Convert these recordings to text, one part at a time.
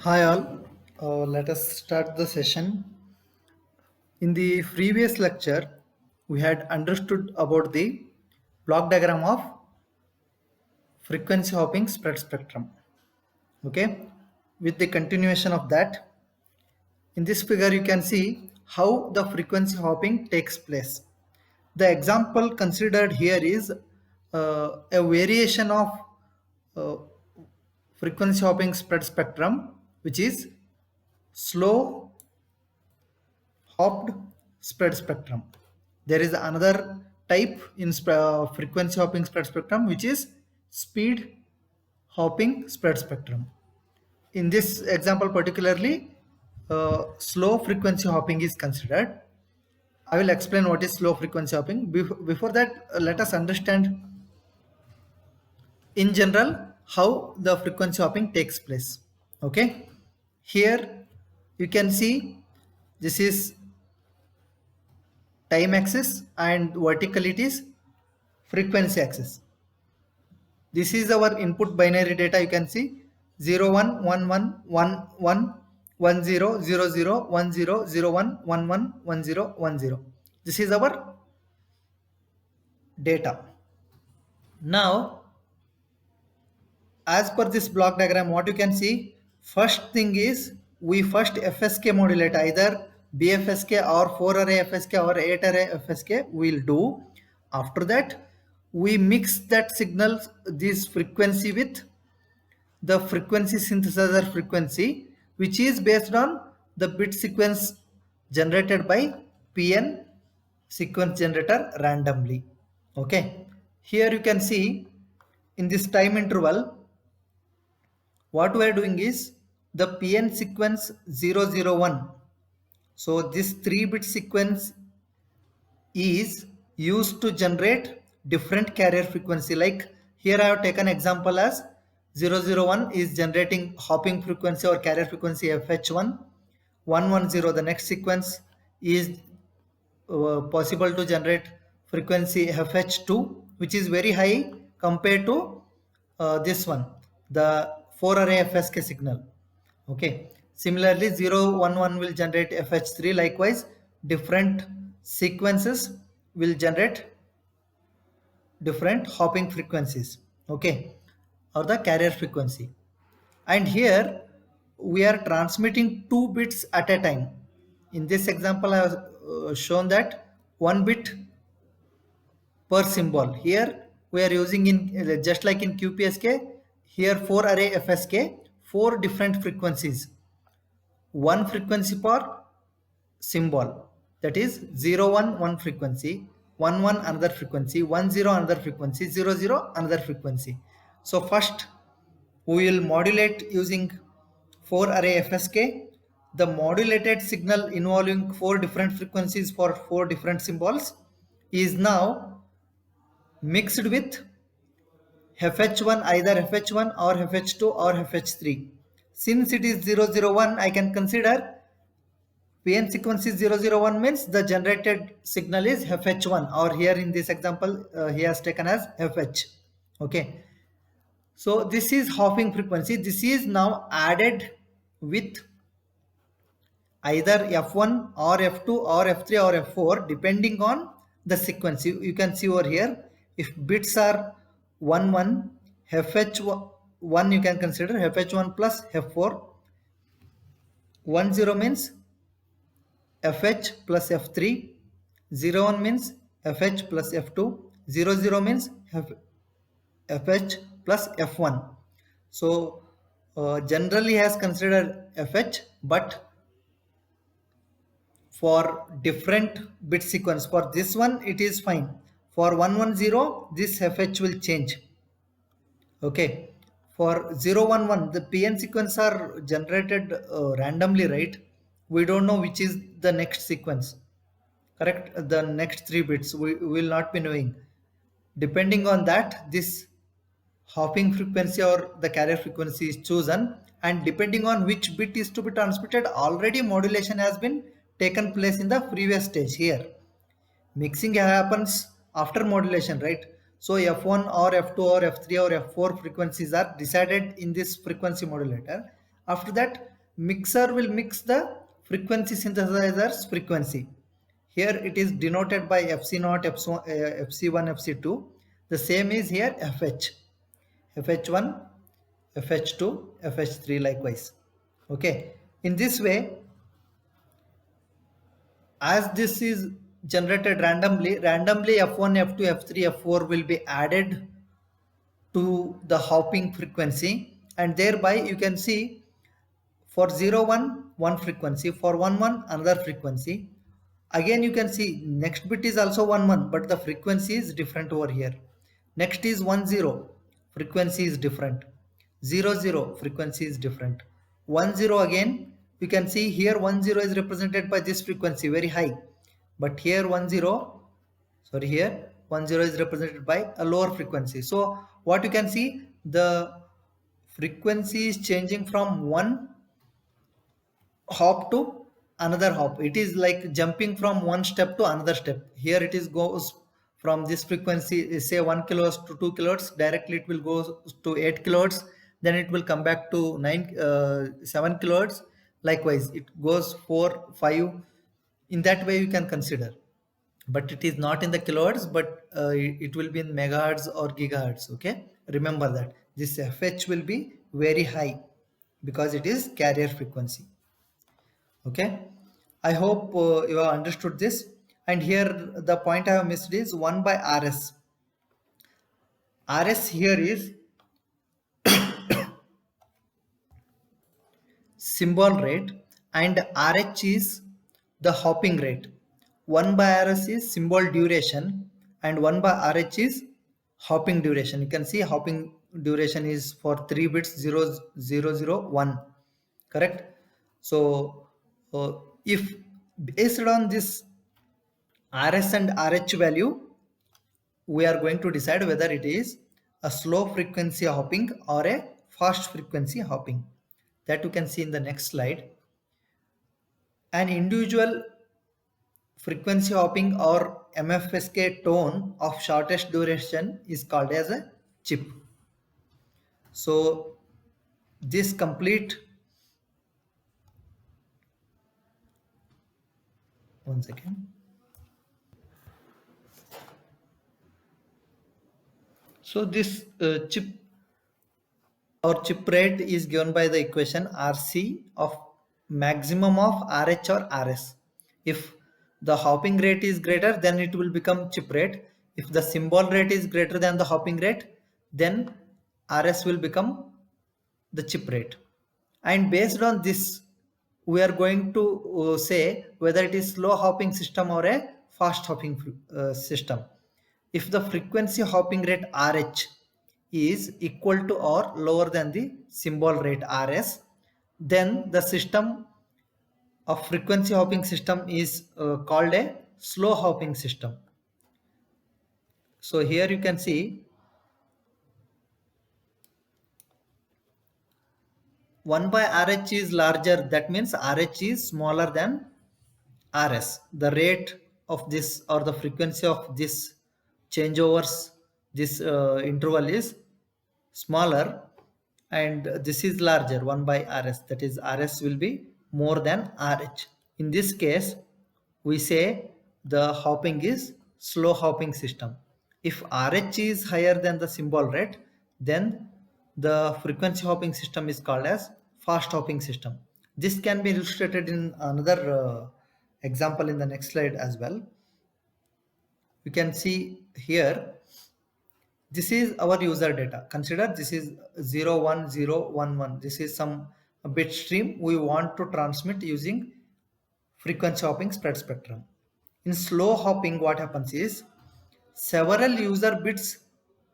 Hi all, let us start the session. In the previous lecture, we had understood about the block diagram of frequency hopping spread spectrum. Okay, with the continuation of that, in this figure you can see how the frequency hopping takes place. The example considered here is a variation of uh, frequency hopping spread spectrum, which is slow hopped spread spectrum. There is another type in frequency hopping spread spectrum, which is speed hopping spread spectrum. In this example particularly, slow frequency hopping is considered. I will explain what is slow frequency hopping. Before that, let us understand in general how the frequency hopping takes place. Okay, here you can see this is time axis and vertical it is frequency axis. This is our input binary data. You can see 0 1 1 1 1 1 1 0 0 0 1 0 0 1 1 1 1 0 1 0. This is our data. Now, as per this block diagram, what you can see, first thing is we first FSK modulate either BFSK or 4 array FSK or 8 array FSK we'll do. After that, we mix that signal, this frequency with the frequency synthesizer frequency, which is based on the bit sequence generated by PN sequence generator randomly. Okay, here you can see in this time interval what we are doing is the PN sequence 001. So this 3-bit sequence is used to generate different carrier frequency. Like here I have taken example as 001 is generating hopping frequency or carrier frequency FH1. 110, the next sequence is possible to generate frequency FH2, which is very high compared to this one, the 4 array FSK signal. Okay, similarly 011 will generate FH3. Likewise, different sequences will generate different hopping frequencies. Okay, or the carrier frequency. And here we are transmitting 2 bits at a time. In this example I have shown that 1 bit per symbol. Here we are using in just like in QPSK, here 4 array FSK, 4 different frequencies, one frequency per symbol, that is 0 1 one frequency, 1 1 another frequency, 1 0 another frequency, 0 0 another frequency. So first we will modulate using 4 array FSK. The modulated signal involving 4 different frequencies for 4 different symbols is now mixed with FH1, either FH1 or FH2 or FH3. Since it is 001, I can consider PN sequence is 001 means the generated signal is FH1, or here in this example he has taken as FH. Okay. So this is hopping frequency. This is now added with either F1 or F2 or F3 or F4 depending on the sequence. You can see over here, if bits are 1 1, FH1 you can consider FH1 plus F4. 1 0 means FH plus F3, 0 1 means FH plus F2, 0 0 means FH plus F1. So generally has considered FH, but for different bit sequence, for this one it is fine. For 110, this FH will change. Okay. For 011, the PN sequence are generated randomly, right? We don't know which is the next sequence. Correct? The next 3 bits we will not be knowing. Depending on that, this hopping frequency or the carrier frequency is chosen, and depending on which bit is to be transmitted, already modulation has been taken place in the previous stage. Here mixing happens after modulation, right? So F1 or F2 or F3 or F4 frequencies are decided in this frequency modulator. After that, mixer will mix the frequency synthesizer's frequency. Here it is denoted by FC0, FC1, FC2. The same is here FH. FH1, FH2, FH3 likewise. Okay. In this way, as this is generated randomly F1, F2, F3, F4 will be added to the hopping frequency, and thereby you can see for 0 1 one frequency, for 1 1 another frequency. Again you can see next bit is also 1 1, but the frequency is different over here. Next is 1 0, frequency is different. 0 0, frequency is different. 1 0 again, you can see here 1 0 is represented by this frequency very high, but here 1 0, sorry, here 1 0 is represented by a lower frequency. So what you can see, the frequency is changing from one hop to another hop. It is like jumping from one step to another step. Here it is goes from this frequency, say 1 kilohertz to 2 kilohertz, directly it will go to 8 kilohertz, then it will come back to 7 kilohertz. Likewise it goes 4 5. In that way you can consider, but it is not in the kilohertz, but it will be in megahertz or gigahertz. Okay, remember that this fh will be very high because it is carrier frequency. Okay, I hope you have understood this. And here the point I have missed is 1 by rs. Rs here is symbol rate and RH is the hopping rate. 1 by rs is symbol duration and 1 by RH is hopping duration. You can see hopping duration is for 3 bits 0 0 0 1, correct? So if based on this rs and rh value, we are going to decide whether it is a slow frequency hopping or a fast frequency hopping. That you can see in the next slide. An individual frequency hopping or MFSK tone of shortest duration is called as a chip. So this complete, one second. So this chip or chip rate is given by the equation RC of maximum of RH or RS. If the hopping rate is greater, then it will become chip rate. If the symbol rate is greater than the hopping rate, then RS will become the chip rate. And based on this, we are going to say whether it is slow hopping system or a fast hopping system. If the frequency hopping rate RH is equal to or lower than the symbol rate RS, then the system of frequency hopping system is called a slow hopping system. So here you can see 1 by RH is larger, that means RH is smaller than RS. The rate of this or the frequency of this changeovers, this interval is smaller, and this is larger 1 by RS, that is RS will be more than RH. In this case, we say the hopping is slow hopping system. If RH is higher than the symbol rate, then the frequency hopping system is called as fast hopping system. This can be illustrated in another example in the next slide as well. You can see here, this is our user data. Consider this is 01011. This is some bit stream we want to transmit using frequency hopping spread spectrum. In slow hopping, what happens is several user bits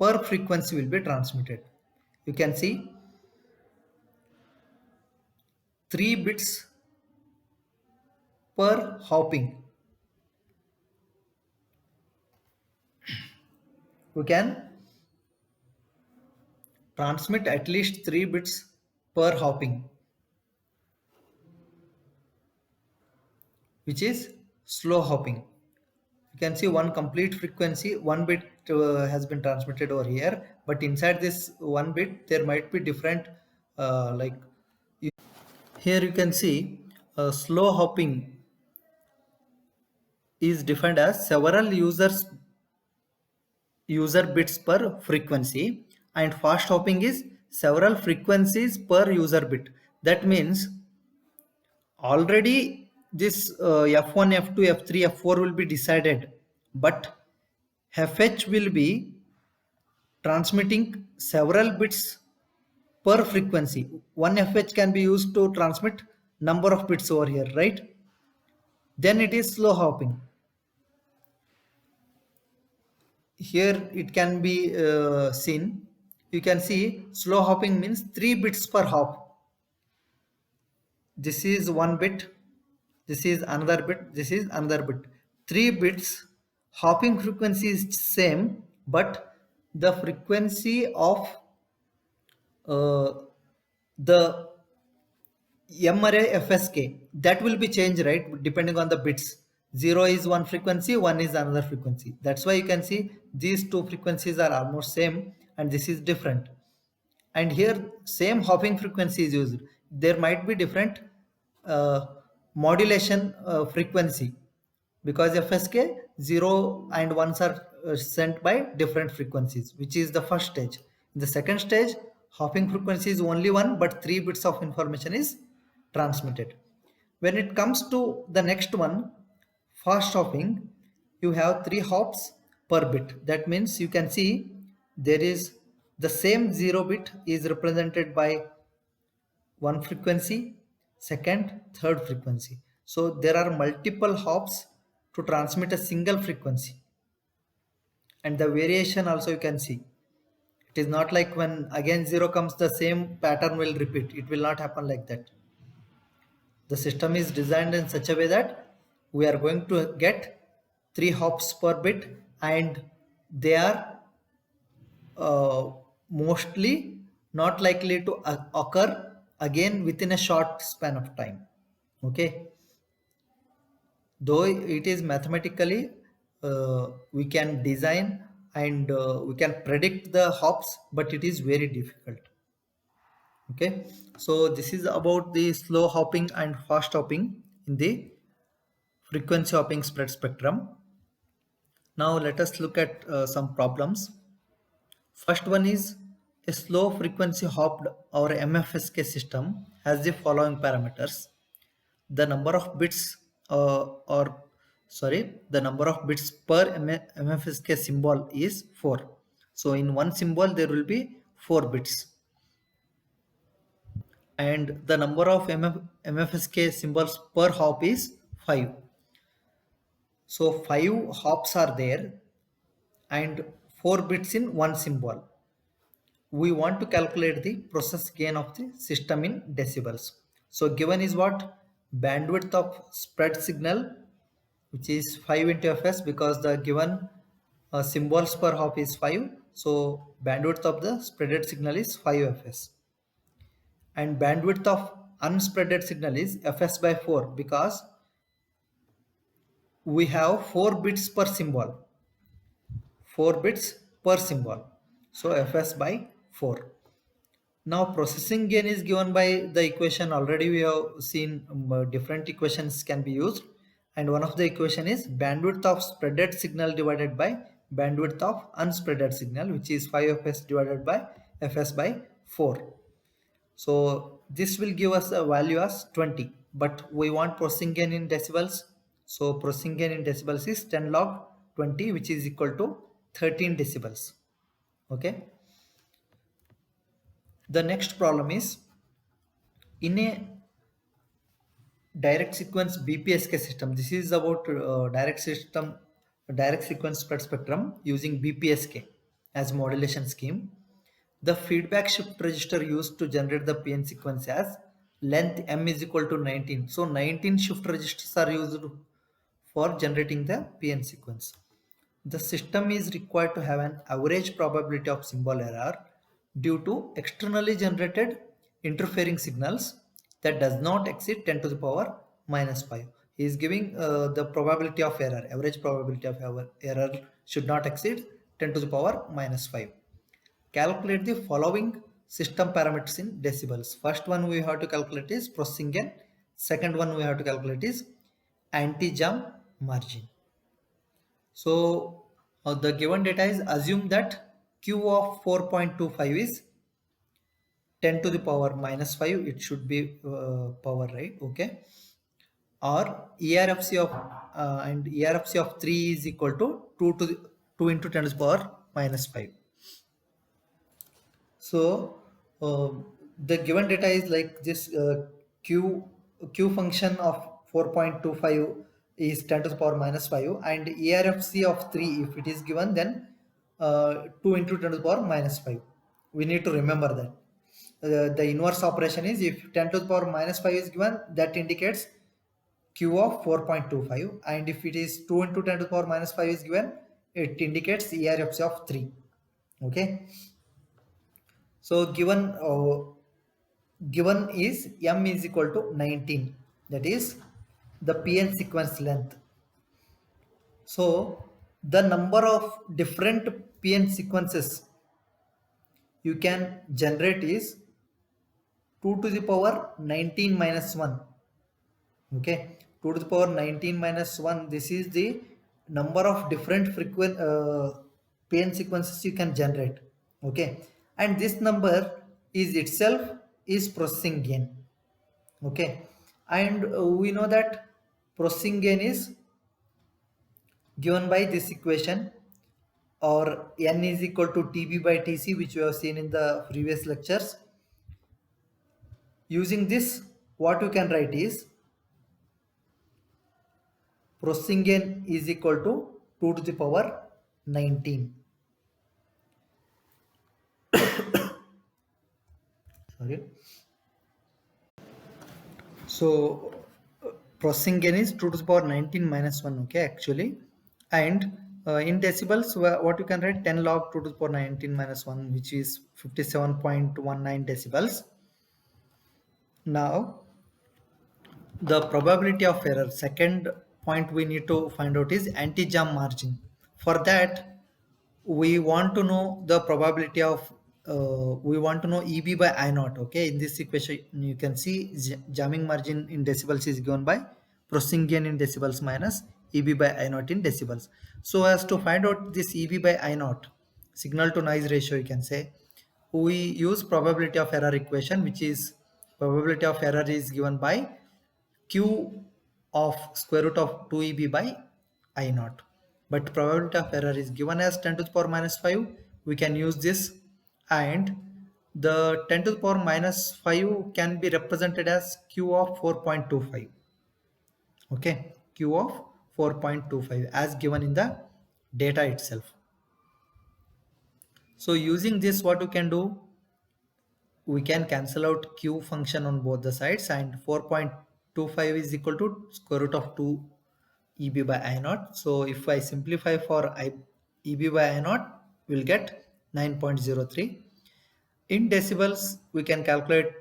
per frequency will be transmitted. You can see 3 bits per hopping. We can transmit at least 3 bits per hopping, which is slow hopping. You can see one complete frequency, 1 bit has been transmitted over here, but inside this 1 bit there might be different like Here you can see slow hopping is defined as several user bits per frequency, and fast hopping is several frequencies per user bit. That means already this f1, f2, f3, f4 will be decided, but fh will be transmitting several bits per frequency. One fh can be used to transmit number of bits over here, right? Then it is slow hopping. Here it can be seen. You can see slow hopping means 3 bits per hop. This is one bit, this is another bit, this is another bit. 3 bits. Hopping frequency is same, but the frequency of uh, the M array FSK, that will be changed, right? Depending on the bits. 0 is one frequency, 1 is another frequency. That's why you can see these two frequencies are almost same and this is different. And here same hopping frequency is used. There might be different uh, modulation frequency, because FSK 0 and 1s are sent by different frequencies, which is the first stage. In the second stage, hopping frequency is only one, but 3 bits of information is transmitted. When it comes to the next one, fast hopping, you have 3 hops per bit. That means you can see there is the same 0 bit is represented by one frequency, second, third frequency. So there are multiple hops to transmit a single frequency, and the variation also you can see. It is not like when again 0 comes, the same pattern will repeat. It will not happen like that. The system is designed in such a way that we are going to get 3 hops per bit, and they are mostly not likely to occur again within a short span of time. Okay, though it is mathematically we can design and we can predict the hops, but it is very difficult. Okay, so this is about the slow hopping and fast hopping in the frequency hopping spread spectrum. Now let us look at some problems. First one is a slow frequency hopped or MFSK system has the following parameters. The number of bits or sorry, the number of bits per MFSK symbol is 4. So in one symbol there will be 4 bits, and the number of MFSK symbols per hop is 5. So 5 hops are there and 4 bits in one symbol. We want to calculate the process gain of the system in decibels. So given is what? Bandwidth of spread signal, which is 5 into fs, because the given symbols per hop is 5. So bandwidth of the spreaded signal is 5 fs. And bandwidth of unspreaded signal is fs by 4, because we have 4 bits per symbol. 4 bits per symbol. So fs by 4. Now processing gain is given by the equation. Already we have seen different equations can be used, and one of the equation is bandwidth of spreaded signal divided by bandwidth of unspreaded signal, which is 5fs divided by fs by 4. So this will give us a value as 20, but we want processing gain in decibels. So processing gain in decibels is 10 log 20, which is equal to 13 decibels. Okay. The next problem is, in a direct sequence BPSK system. This is about direct sequence spread spectrum using BPSK as modulation scheme. The feedback shift register used to generate the PN sequence has length m is equal to 19. So 19 shift registers are used for generating the PN sequence. The system is required to have an average probability of symbol error due to externally generated interfering signals that does not exceed 10 to the power minus 5. He is giving the probability of error, average probability of error should not exceed 10 to the power minus 5. Calculate the following system parameters in decibels. First one we have to calculate is processing gain. Second one we have to calculate is anti-jump margin. So the given data is assume that Q of 4.25 is 10 to the power minus 5. It should be power, right? Okay. Or ERFC of and ERFC of 3 is equal to 2 into 10 to the power minus 5. So the given data is like this Q function of 4.25 is 10 to the power minus 5, and ERFC of 3, if it is given, then 2 into 10 to the power minus 5. We need to remember that. The inverse operation is, if 10 to the power minus 5 is given, that indicates Q of 4.25, and if it is 2 into 10 to the power minus 5 is given, it indicates ERFC of 3. Okay. So given is m is equal to 19, that is the PN sequence length. So the number of different PN sequences you can generate is 2 to the power 19 minus 1. Okay, 2 to the power 19 minus 1, this is the number of different PN sequences you can generate. Okay, and this number is itself is processing gain. Okay, and we know that processing gain is given by this equation, or n is equal to TB by TC, which we have seen in the previous lectures. Using this, what you can write is processing gain is equal to 2 to the power 19. Sorry. So processing gain is 2 to the power 19 minus 1. Okay, actually, and in decibels, what you can write, 10 log 2 to the power 19 minus 1, which is 57.19 decibels. Now the probability of error, second point we need to find out is anti-jump margin. For that, we want to know the probability of we want to know EB by I naught. Okay, in this equation you can see jamming margin in decibels is given by processing gain in decibels minus EB by I naught in decibels. So as to find out this EB by I naught, signal to noise ratio, you can say, we use probability of error equation, which is probability of error is given by Q of square root of 2EB by I naught. But probability of error is given as 10 to the power minus 5. We can use this, and the 10 to the power minus 5 can be represented as Q of 4.25. Okay, Q of 4.25 as given in the data itself. So using this, what you can do, we can cancel out Q function on both the sides, and 4.25 is equal to square root of 2 EB by I naught. So if I simplify for EB by I naught, we'll get 9.03. In decibels, we can calculate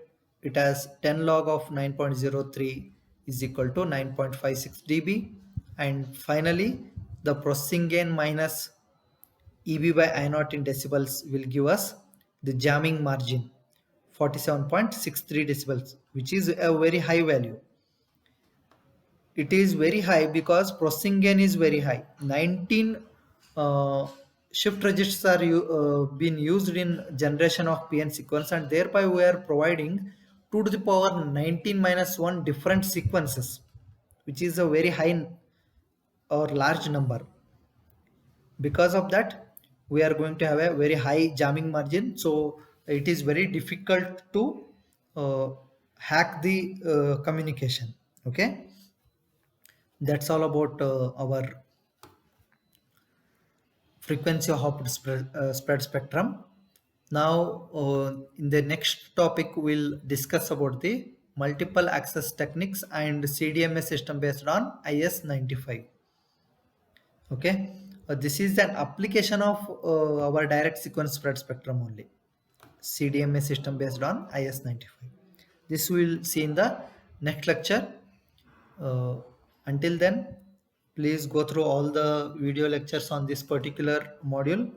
it as 10 log of 9.03 is equal to 9.56 dB. And finally, the processing gain minus EB by I naught in decibels will give us the jamming margin, 47.63 decibels, which is a very high value. It is very high because processing gain is very high. 19 shift registers are being used in generation of PN sequence, and thereby we are providing 2 to the power 19 minus 1 different sequences, which is a very high or large number. Because of that, we are going to have a very high jamming margin. So it is very difficult to hack the communication. Okay, that's all about our frequency hopped spread spectrum. Now in the next topic we'll discuss about the multiple access techniques and CDMA system based on IS-95. Okay, this is an application of our direct sequence spread spectrum only, CDMA system based on IS-95. This we'll see in the next lecture. Until then, please go through all the video lectures on this particular module